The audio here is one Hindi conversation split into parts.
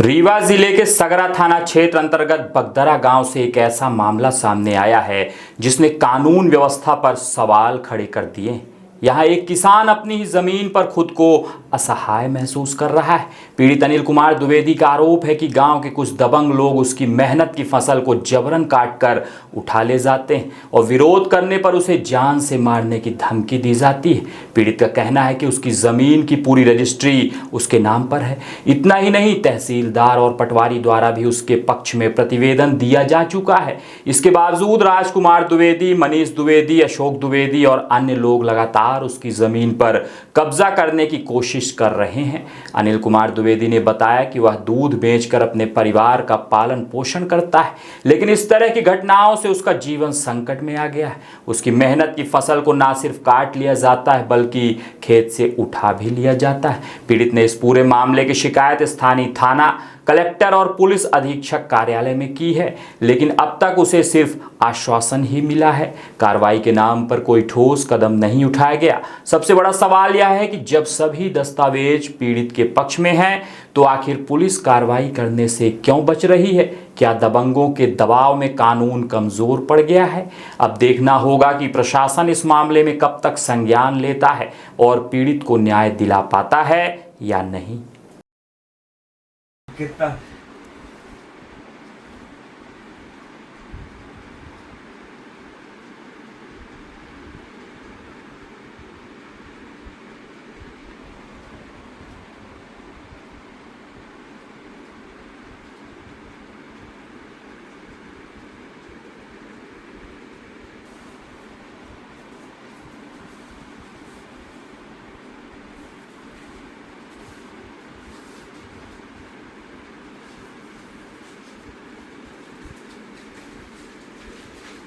रीवा जिले के सगरा थाना क्षेत्र अंतर्गत बगदरा गांव से एक ऐसा मामला सामने आया है जिसने कानून व्यवस्था पर सवाल खड़े कर दिए। यहां एक किसान अपनी ही जमीन पर खुद को असहाय महसूस कर रहा है। पीड़ित अनिल कुमार द्विवेदी का आरोप है कि गांव के कुछ दबंग लोग उसकी मेहनत की फसल को जबरन काटकर उठा ले जाते हैं और विरोध करने पर उसे जान से मारने की धमकी दी जाती है। पीड़ित का कहना है कि उसकी जमीन की पूरी रजिस्ट्री उसके नाम पर है। इतना ही नहीं, तहसीलदार और पटवारी द्वारा भी उसके पक्ष में प्रतिवेदन दिया जा चुका है। इसके बावजूद राजकुमार द्विवेदी, मनीष द्विवेदी, अशोक द्विवेदी और अन्य लोग लगातार उसकी जमीन पर कब्जा करने की कोशिश कर रहे हैं। अनिल कुमार द्विवेदी ने बताया कि वह दूध बेचकर अपने परिवार का पालन पोषण करता है, लेकिन इस तरह की घटनाओं से उसका जीवन संकट में आ गया है। उसकी मेहनत की फसल को ना सिर्फ काट लिया जाता है बल्कि खेत से उठा भी लिया जाता है। पीड़ित ने इस पूरे मामले की शिकायत स्थानीय थाना, कलेक्टर और पुलिस अधीक्षक कार्यालय में की है, लेकिन अब तक उसे सिर्फ आश्वासन ही मिला है। कार्रवाई के नाम पर कोई ठोस कदम नहीं उठाया गया। सबसे बड़ा सवाल यह है कि जब सभी दस्तावेज पीड़ित के पक्ष में हैं, तो आखिर पुलिस कार्रवाई करने से क्यों बच रही है? क्या दबंगों के दबाव में कानून कमजोर पड़ गया है? अब देखना होगा कि प्रशासन इस मामले में कब तक संज्ञान लेता है और पीड़ित को न्याय दिला पाता है या नहीं। कितना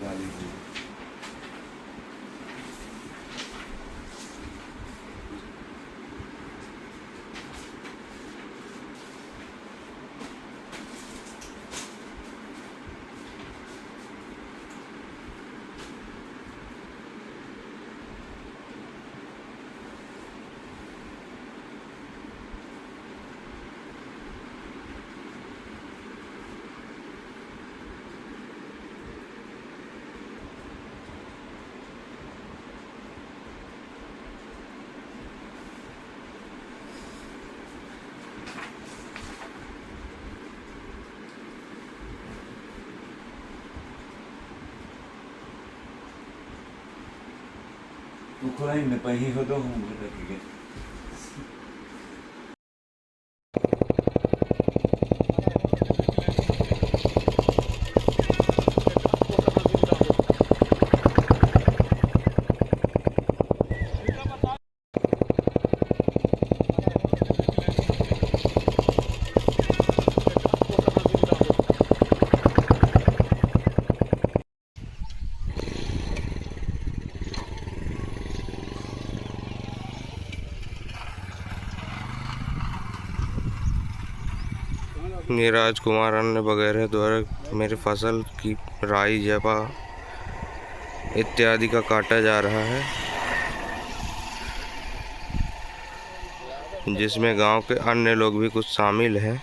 वाली जी। Ukraine поїхав до Гуми таки. ये राजकुमार अन्य वगैरह द्वारा मेरी फसल की राई, जपा इत्यादि का काटा जा रहा है, जिसमें गांव के अन्य लोग भी कुछ शामिल हैं।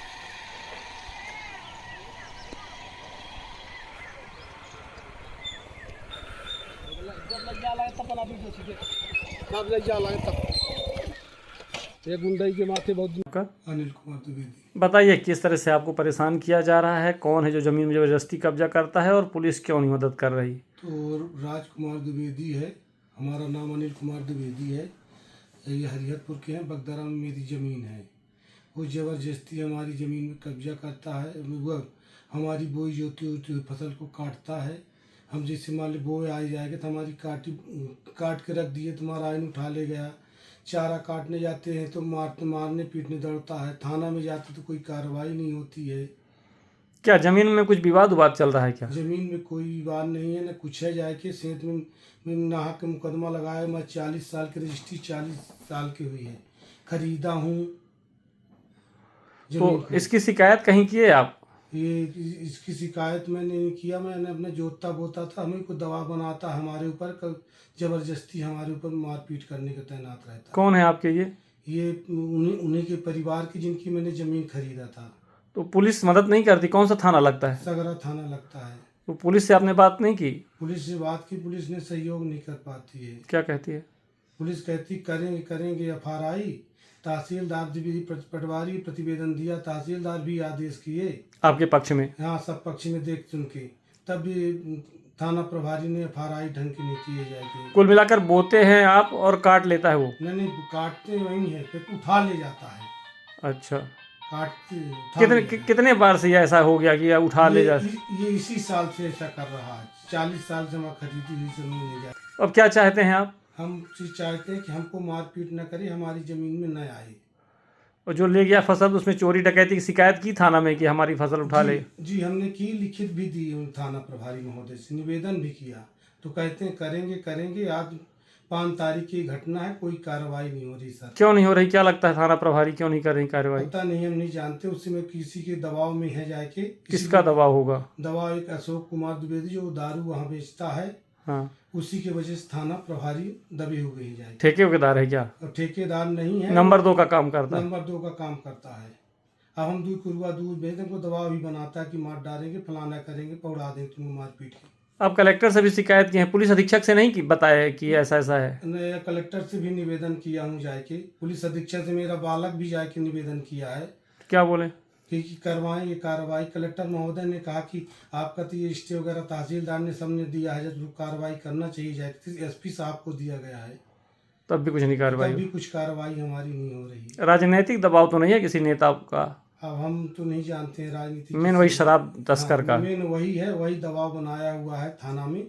के माथे बहुत अनिल कुमार द्विवेदी। बताइए, किस तरह से आपको परेशान किया जा रहा है? कौन है जो जमीन में जबरदस्ती कब्जा करता है और पुलिस क्यों नहीं मदद कर रही? तो राजकुमार द्विवेदी है, हमारा नाम अनिल कुमार द्विवेदी है। ये हरिहरपुर के हैं, बगदरा में मेरी ज़मीन है। वो ज़बरदस्ती हमारी ज़मीन में कब्जा करता है। वह हमारी बोई जोती हुई फसल को काटता है। हम जैसे मान ली बोई आ जाएगा तो हमारी काट के रख दिए, तुम्हारा आयन उठा ले गया। चारा काटने जाते हैं तो मारने पीटने दौड़ता है। थाना में जाते तो कोई कार्रवाई नहीं होती है। क्या जमीन में कुछ विवाद चल रहा है क्या? जमीन में कोई विवाद नहीं है, न कुछ है। जाके सेठ में नहा के मुकदमा लगाया। मैं 40 साल की रजिस्ट्री 40 साल की हुई है, खरीदा हूँ। तो इसकी शिकायत कहीं की है आप? ये इसकी शिकायत मैंने नहीं किया। मैंने अपना जोतता बोता था, हमें को दबाव बनाता हमारे ऊपर, जबरदस्ती हमारे ऊपर मारपीट करने का तैनात रहता। कौन है आपके ये? ये उन्हीं के परिवार की जिनकी मैंने ज़मीन खरीदा था। तो पुलिस मदद नहीं करती? कौन सा थाना लगता है? सगरा थाना लगता है। तो पुलिस से आपने बात नहीं की? पुलिस से बात की, पुलिस ने सहयोग नहीं कर पाती है। क्या कहती है? पुलिस कहती करेंगे FRI। तहसीलदार भी पटवारी प्रतिवेदन दिया, तहसीलदार भी आदेश किए आपके पक्ष में? हाँ, सब पक्ष में देख सुन के, तब भी थाना प्रभारी ने FRI ढंग की नहीं किए जाएगी। कुल मिलाकर बोते हैं आप और काट लेता है वो? नहीं, काटते वही है, फिर उठा ले जाता है। अच्छा, काटते उठा ले जाता है। कितने बार से ये ऐसा हो गया कि उठा ले जा? ये इसी साल से ऐसा कर रहा है। 40 साल से मैं खरीदी हुई जमीन ले जा। अब क्या चाहते हैं आप? हम चीज चाहते हैं कि हमको मारपीट न करे, हमारी जमीन में न आए। और जो ले गया फसल, उसमें चोरी डकैती की शिकायत की थाना में कि हमारी फसल उठा ले? जी, हमने की, लिखित भी दी थाना प्रभारी महोदय से, निवेदन भी किया, तो कहते हैं करेंगे। आज 5 तारीख की घटना है, कोई कार्रवाई नहीं हो रही सर। क्यों नहीं हो रही? क्या लगता है थाना प्रभारी क्यों नहीं कर रही कार्रवाई? पता नहीं, हम नहीं जानते। उससे में किसी के दबाव में है जाके। किसका दबाव होगा? दबाव एक अशोक कुमार द्विवेदी जो दारू वहाँ बेचता है, हाँ, उसी की वजह से थाना प्रभारी दबे हुए ही जाए। ठेकेदार है क्या? और ठेकेदार नहीं है, नंबर 2 का काम करता है? नंबर 2 का काम करता है। अब हम दूध भेजते को दबाव भी बनाता है कि मार डालेंगे, फलाना करेंगे, पौड़ा देंगे तुमको मारपीट के। आप कलेक्टर से भी शिकायत की है? पुलिस अधीक्षक से नहीं की बताया कि ऐसा है? मैं कलेक्टर से भी निवेदन किया हूँ जाके, पुलिस अधीक्षक से मेरा बालक भी जाके निवेदन किया है क्या बोले? कि करवाएं ये कार्रवाई। कलेक्टर महोदय ने कहा कि आपका तो ये स्टे वगैरह तहसीलदार ने सबने दिया है, जब कार्रवाई करना चाहिए जाके, SP साहब को दिया गया है, तब भी कुछ नहीं कार्रवाई? तब भी कुछ कार्रवाई हमारी नहीं हो रही। राजनीतिक दबाव तो नहीं है किसी नेता का? अब हम तो नहीं जानते हैं राजनीति। मेन वही शराब तस्कर का? मेन वही है, वही दबाव बनाया हुआ है थाना में।